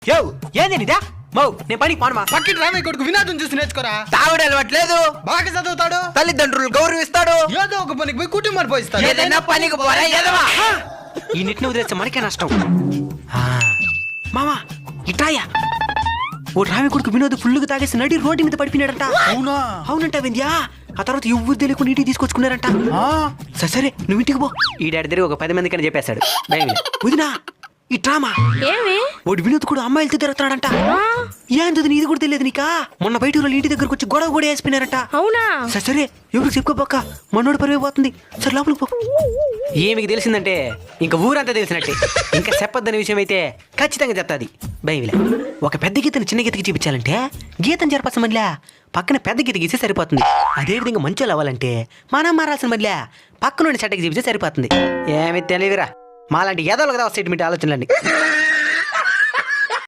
యో ఏందిదా మౌ నేను పనికి పోనమా. పక్కింటి రామయ్య కొడుకు వినాదం చూసి నేర్చుకోరా. తాగుడు అలవాట్లేదు, బాగా చదువుతాడు, తల్లిదండ్రులు గౌరవిస్తాడు, ఏదో ఒక పనికి పోయి కుటుంబాన్ని పోయిస్తాడు. ఏదైనా పనికి పోరా ఎదవా. ఈ నెట్ని వదిలేస్తే మనకే నష్టం. మామా ఇటాయా ఓ రామి కొడుకు వినోద్ ఫుల్గా తాగేసి నడి రోడ్డు మీద పడిపోయినాడంట. అవునా? అవునంట వింధ్యా. ఆ తర్వాత ఎవ్వరు తెలియకుండా ఇంటికి తీసుకొచ్చుకున్నారంట. సరే నువ్వు ఇంటికి పో. ఈ డాడీ దగ్గర ఒక 10 మందికని చెప్పేశాడు. వదినా ఈ డ్రామా ఏమి వాడు వినోద్ కూడా అమ్మాయిలతో తిరుగుతున్నాడంట. ఏం చదివి ఇది కూడా తెలియదు నీకా. మొన్న బయట వాళ్ళు ఇంటి దగ్గరకు వచ్చి గొడవ కూడా వేసిపోయినారంట. అవునా? సరే ఎవరికి చెప్పుకోపోక మనోడు పరిపోతుంది. సరే లోపలికి పో. ఏమికి తెలిసిందంటే ఇంకా ఊరంతా తెలిసినట్టే. ఇంకా చెప్పొద్దనే విషయం అయితే ఖచ్చితంగా చెప్తాది. బైబిలే ఒక పెద్ద గీతను చిన్న గీతకి చూపించాలంటే గీతను జరపాల్సిన మళ్ళీ పక్కన పెద్ద గీత గీసే సరిపోతుంది. అదేవిధంగా మంచోళ్ళు అవ్వాలంటే మనం మారాల్సిన మళ్ళీ పక్కన చెట్టకి చూపిస్తే సరిపోతుంది. ఏమి తెలియదురా మాలాంటి ఏదో కదా స్టేట్మెంట్ ఆలోచనలండి.